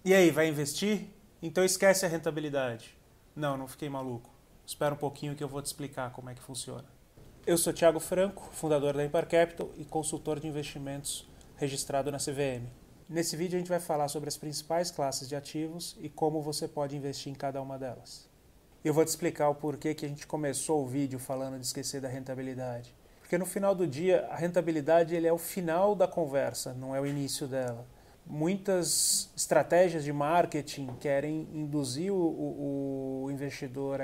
E aí, vai investir? Então esquece a rentabilidade. Não, não fiquei maluco. Espera um pouquinho que eu vou te explicar como é que funciona. Eu sou Thiago Franco, fundador da Impar Capital e consultor de investimentos registrado na CVM. Nesse vídeo a gente vai falar sobre as principais classes de ativos e como você pode investir em cada uma delas. Eu vou te explicar o porquê que a gente começou o vídeo falando de esquecer da rentabilidade. Porque no final do dia, a rentabilidade ele é o final da conversa, não é o início dela. Muitas estratégias de marketing querem induzir o investidor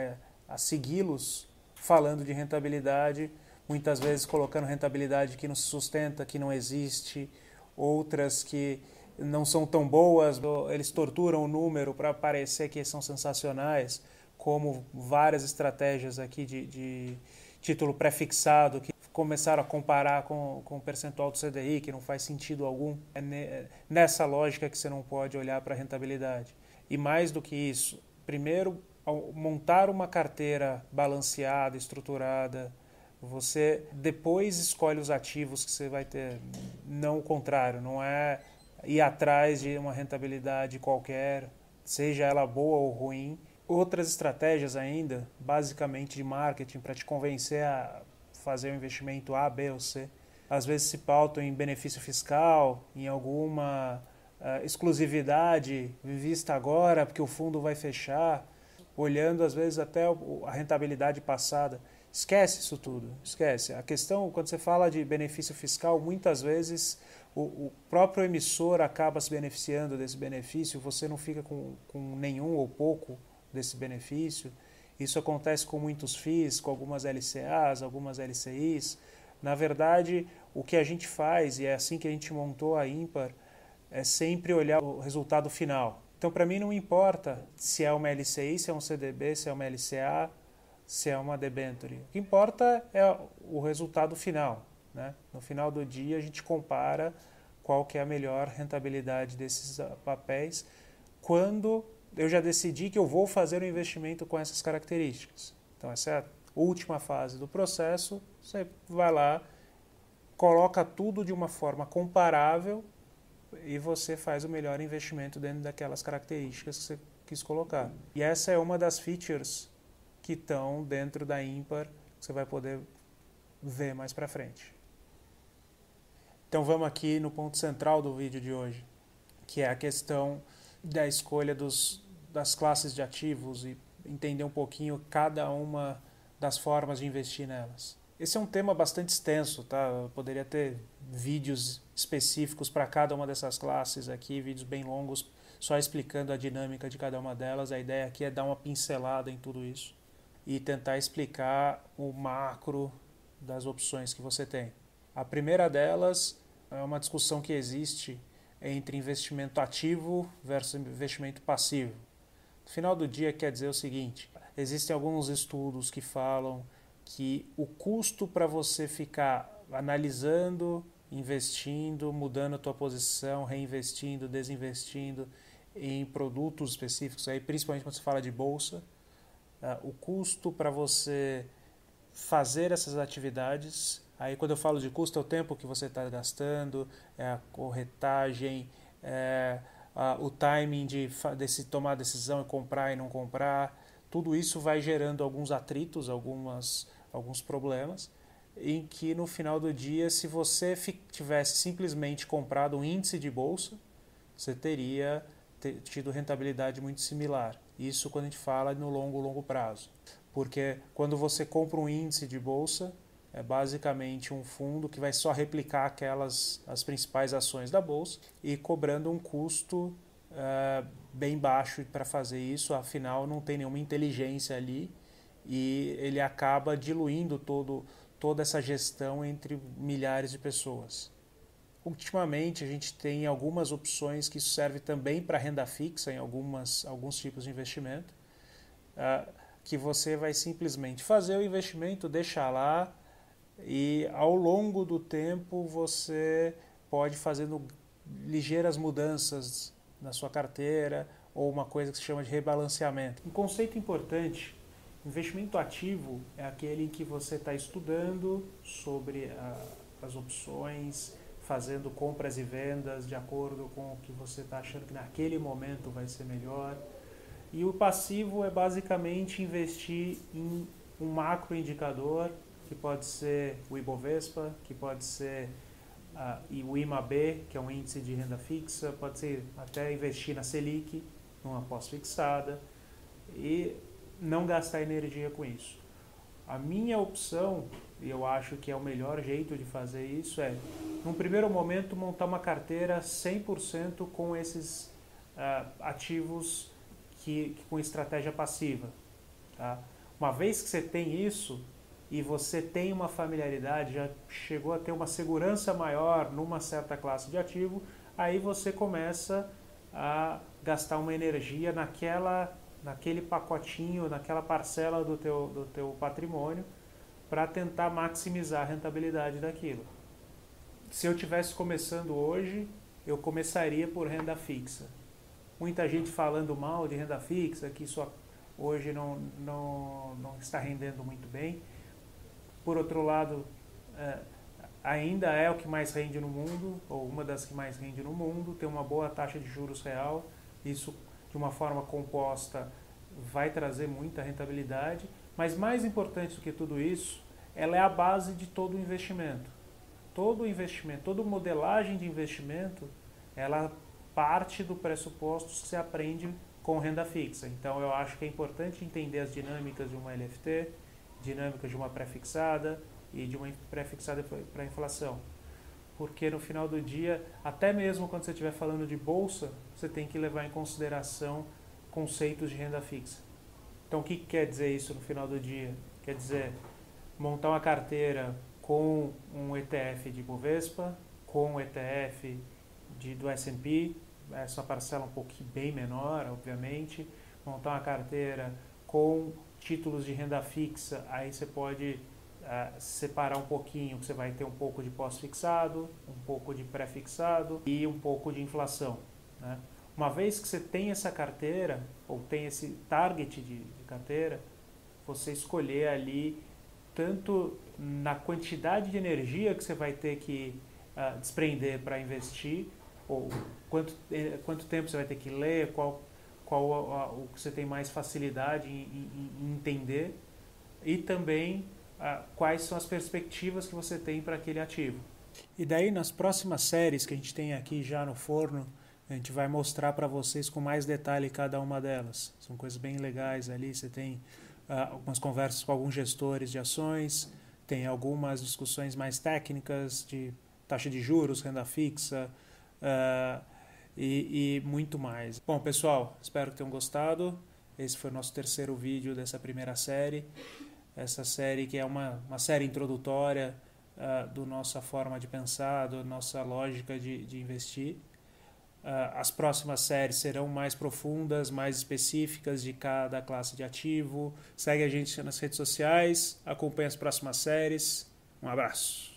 a segui-los falando de rentabilidade, muitas vezes colocando rentabilidade que não se sustenta, que não existe, outras que não são tão boas, eles torturam o número para parecer que são sensacionais, como várias estratégias aqui de título pré-fixado que começaram a comparar com o percentual do CDI, que não faz sentido algum. É nessa lógica que você não pode olhar para a rentabilidade. E mais do que isso, primeiro, ao montar uma carteira balanceada, estruturada, você depois escolhe os ativos que você vai ter, não o contrário, não é ir atrás de uma rentabilidade qualquer, seja ela boa ou ruim. Outras estratégias ainda, basicamente de marketing, para te convencer a fazer um investimento A, B ou C. Às vezes se pautam em benefício fiscal, em alguma exclusividade vista agora, porque o fundo vai fechar, olhando às vezes até a rentabilidade passada. Esquece isso tudo, esquece. A questão, quando você fala de benefício fiscal, muitas vezes o próprio emissor acaba se beneficiando desse benefício, você não fica com nenhum ou pouco desse benefício. Isso acontece com muitos FIIs, com algumas LCAs, algumas LCIs. Na verdade, o que a gente faz, e é assim que a gente montou a Impar, é sempre olhar o resultado final. Então, para mim, não importa se é uma LCI, se é um CDB, se é uma LCA, se é uma debenture. O que importa é o resultado final, né? No final do dia, a gente compara qual que é a melhor rentabilidade desses papéis quando eu já decidi que eu vou fazer um investimento com essas características. Então, essa é a última fase do processo. Você vai lá, coloca tudo de uma forma comparável e você faz o melhor investimento dentro daquelas características que você quis colocar. E essa é uma das features que estão dentro da Impar, que você vai poder ver mais para frente. Então vamos aqui no ponto central do vídeo de hoje, que é a questão da escolha das classes de ativos e entender um pouquinho cada uma das formas de investir nelas. Esse é um tema bastante extenso, tá? Eu poderia ter vídeos específicos para cada uma dessas classes aqui, vídeos bem longos, só explicando a dinâmica de cada uma delas. A ideia aqui é dar uma pincelada em tudo isso e tentar explicar o macro das opções que você tem. A primeira delas é uma discussão que existe entre investimento ativo versus investimento passivo. No final do dia quer dizer o seguinte, existem alguns estudos que falam que o custo para você ficar analisando, investindo, mudando a tua posição, reinvestindo, desinvestindo em produtos específicos, aí principalmente quando se fala de bolsa, o custo para você fazer essas atividades, aí quando eu falo de custo é o tempo que você está gastando, é a corretagem, é o timing de tomar a decisão e comprar e não comprar, tudo isso vai gerando alguns atritos, alguns problemas, em que no final do dia, se você tivesse simplesmente comprado um índice de bolsa, você teria tido rentabilidade muito similar. Isso quando a gente fala no longo prazo. Porque quando você compra um índice de bolsa, é basicamente um fundo que vai só replicar as principais ações da bolsa e cobrando um custo bem baixo para fazer isso, afinal não tem nenhuma inteligência ali e ele acaba diluindo toda essa gestão entre milhares de pessoas. Ultimamente a gente tem algumas opções que isso serve também para renda fixa em alguns tipos de investimento, que você vai simplesmente fazer o investimento, deixar lá e ao longo do tempo você pode fazendo ligeiras mudanças na sua carteira ou uma coisa que se chama de rebalanceamento. Um conceito importante, investimento ativo é aquele em que você está estudando sobre as opções, fazendo compras e vendas de acordo com o que você está achando que naquele momento vai ser melhor. E o passivo é basicamente investir em um macro indicador, que pode ser o Ibovespa, que pode ser o IMAB, que é um índice de renda fixa, pode ser até investir na Selic, numa pós-fixada, e não gastar energia com isso. A minha opção, e eu acho que é o melhor jeito de fazer isso, é, num primeiro momento, montar uma carteira 100% com esses ativos com estratégia passiva. Tá? Uma vez que você tem isso, e você tem uma familiaridade, já chegou a ter uma segurança maior numa certa classe de ativo, aí você começa a gastar uma energia naquele pacotinho, naquela parcela do teu patrimônio, para tentar maximizar a rentabilidade daquilo. Se eu estivesse começando hoje, eu começaria por renda fixa. Muita gente falando mal de renda fixa, que isso hoje não está rendendo muito bem. Por outro lado, ainda é o que mais rende no mundo, ou uma das que mais rende no mundo, tem uma boa taxa de juros real, isso de uma forma composta vai trazer muita rentabilidade, mas mais importante do que tudo isso, ela é a base de todo o investimento. Todo investimento, toda modelagem de investimento, ela parte do pressuposto que você aprende com renda fixa. Então eu acho que é importante entender as dinâmicas de uma LFT, dinâmicas de uma pré-fixada e de uma pré-fixada para inflação. Porque no final do dia, até mesmo quando você estiver falando de bolsa, você tem que levar em consideração conceitos de renda fixa. Então o que quer dizer isso no final do dia? Quer dizer, montar uma carteira com um ETF de Ibovespa, com um ETF do S&P, essa parcela um pouquinho bem menor, obviamente, montar uma carteira com títulos de renda fixa, aí você pode separar um pouquinho, que você vai ter um pouco de pós-fixado, um pouco de pré-fixado e um pouco de inflação, né? Uma vez que você tem essa carteira, ou tem esse target de carteira, você escolher ali tanto na quantidade de energia que você vai ter que desprender para investir, ou quanto tempo você vai ter que ler, qual o que você tem mais facilidade em entender, e também quais são as perspectivas que você tem para aquele ativo. E daí, nas próximas séries que a gente tem aqui já no forno, a gente vai mostrar para vocês com mais detalhe cada uma delas. São coisas bem legais ali, você tem algumas conversas com alguns gestores de ações, tem algumas discussões mais técnicas de taxa de juros, renda fixa, e muito mais. Bom, pessoal, espero que tenham gostado. Esse foi o nosso terceiro vídeo dessa primeira série. Essa série que é uma série introdutória da nossa forma de pensar, da nossa lógica de investir. As próximas séries serão mais profundas, mais específicas de cada classe de ativo. Segue a gente nas redes sociais, acompanhe as próximas séries. Um abraço.